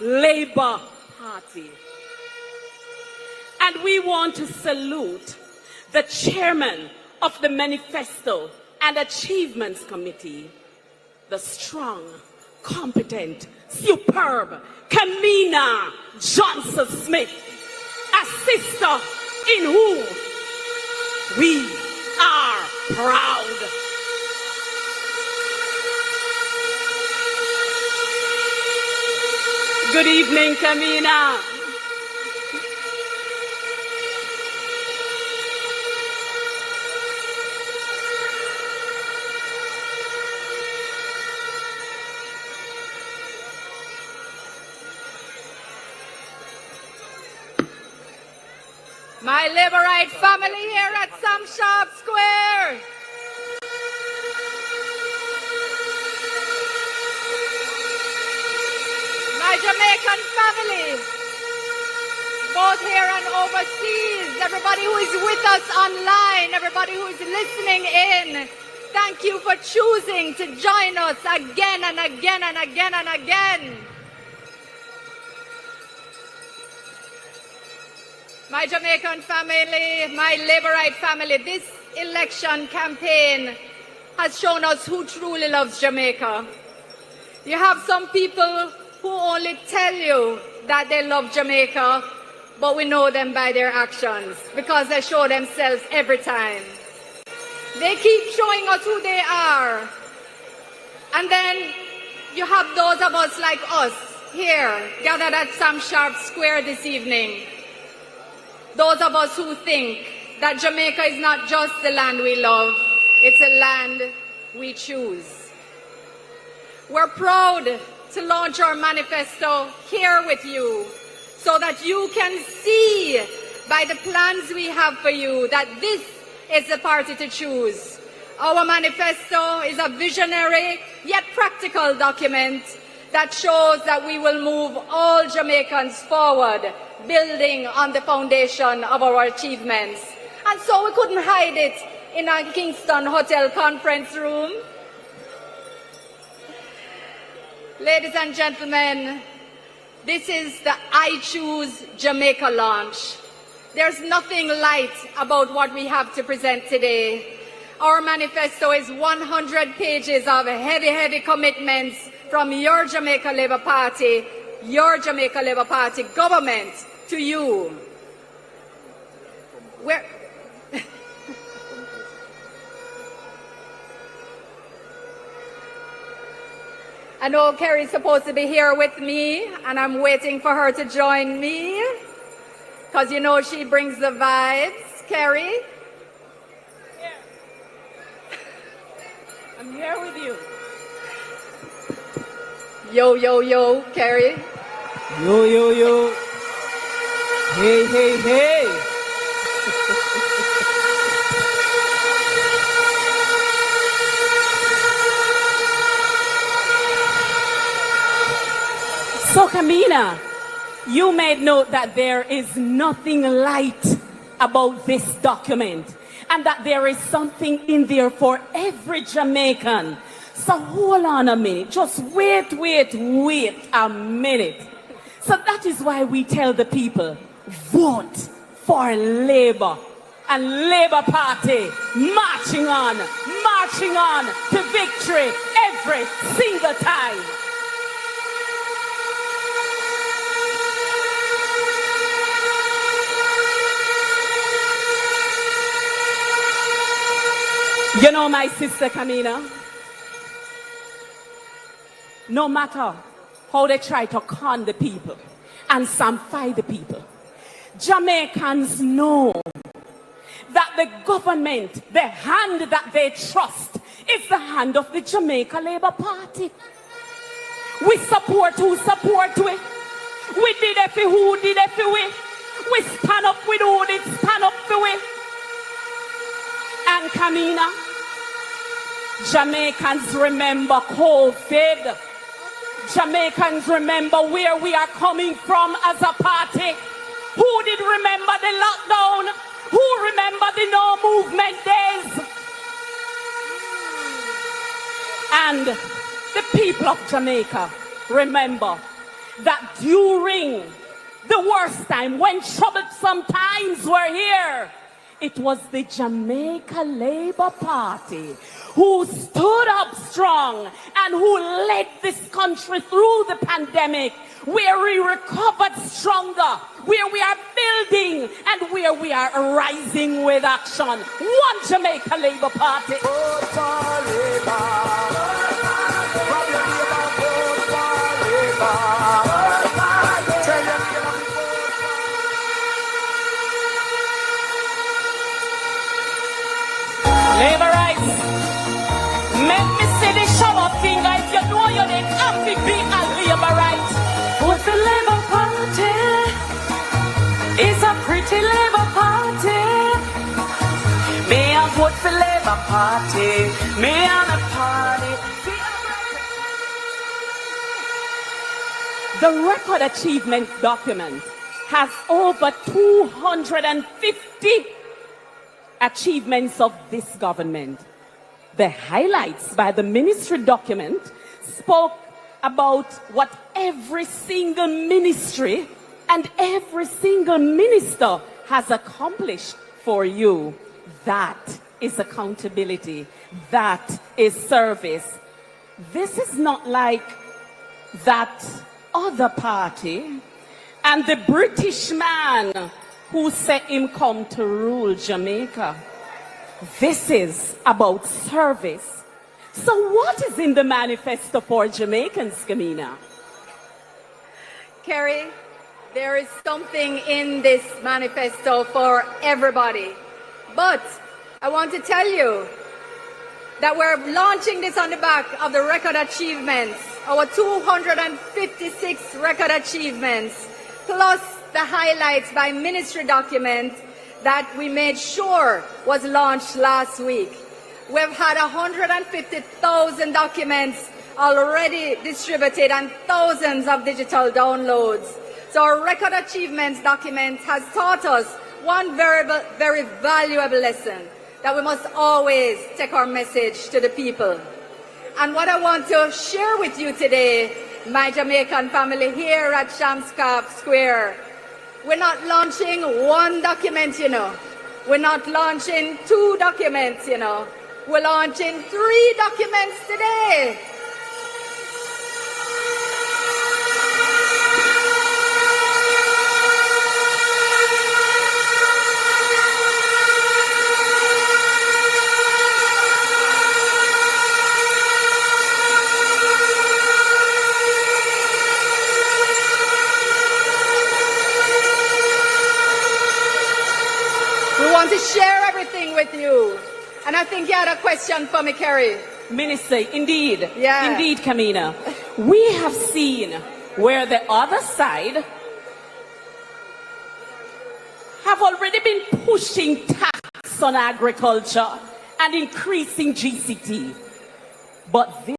Labour Party. And we want to salute the chairman of the Manifesto and Achievements Committee, the strong, competent, superb Kamina Johnson-Smith, a sister in whom we are proud. Good evening, Kamina. My Labourite family here at Sam Sharp Square. My Jamaican family, both here and overseas, everybody who is with us online, everybody who is listening in, thank you for choosing to join us again and again and again and again. My Jamaican family, my Labourite family, this election campaign has shown us who truly loves Jamaica. You have some people who only tell you that they love Jamaica, but we know them by their actions because they show themselves every time. They keep showing us who they are. And then you have those of us like us here gathered at Sam Sharp Square this evening. Those of us who think that Jamaica is not just the land we love, it's a land we choose. We're proud to launch our manifesto here with you so that you can see by the plans we have for you that this is the party to choose. Our manifesto is a visionary yet practical document that shows that we will move all Jamaicans forward, building on the foundation of our achievements. And so we couldn't hide it in a Kingston Hotel conference room. Ladies and gentlemen, this is the I Choose Jamaica launch. There's nothing light about what we have to present today. Our manifesto is 100 pages of heavy, heavy commitments from your Jamaica Labour Party, your Jamaica Labour Party government to you. I know Kerry's supposed to be here with me, and I'm waiting for her to join me, because you know she brings the vibes. Kerry? Here. I'm here with you. Yo, yo, yo, Kerry. Yo, yo, yo. Hey, hey, hey. So, Kamina, you made note that there is nothing light about this document and that there is something in there for every Jamaican. So hold on a minute, just wait a minute. So that is why we tell the people, vote for Labour and Labour Party, marching on to victory every single time. You know, my sister Kamina, no matter how they try to con the people and samplify the people, Jamaicans know that the government, the hand that they trust, is the hand of the Jamaica Labour Party. We support who support we. We did it for who did it for we. We stand up with who did stand up for we. And Kamina, Jamaicans remember COVID. Jamaicans remember where we are coming from as a party. Who did remember the lockdown? Who remember the no movement days? And the people of Jamaica remember that during the worst time, when troublesome times were here, it was the Jamaica Labour Party who stood up strong and who led this country through the pandemic, where we recovered stronger, where we are building, and where we are rising with action. One Jamaica Labour Party. Vote for Labour. Grab your neighbor, vote for Labour. Tell your neighbor to Labour rights. Make me see the shower finger if you know you didn't have to be a Labour right. Vote for Labour Party. It's a pretty Labour Party. May I vote for Labour Party? May I a party? The record achievement document has over 250 achievements of this government. The highlights by the ministry document spoke about what every single ministry and every single minister has accomplished for you. That is accountability. That is service. This is not like that other party and the British man who said him come to rule Jamaica. This is about service. So what is in the manifesto for Jamaicans, Kamina? Kerry, there is something in this manifesto for everybody. But I want to tell you that we're launching this on the back of the record achievements, our 256 record achievements, plus the highlights by ministry document that we made sure was launched last week. We've had 150,000 documents already distributed and thousands of digital downloads. So our record achievements document has taught us one very valuable lesson, that we must always take our message to the people. And what I want to share with you today, my Jamaican family here at Shamscap Square, we're not launching one document, you know. We're not launching 2 documents, you know. We're launching 3 documents today. We want to share everything with you. And I think you had a question for me, Kerry. Minister, indeed. Yeah. Indeed, Kamina. We have seen where the other side have already been pushing tax on agriculture and increasing GCT. But this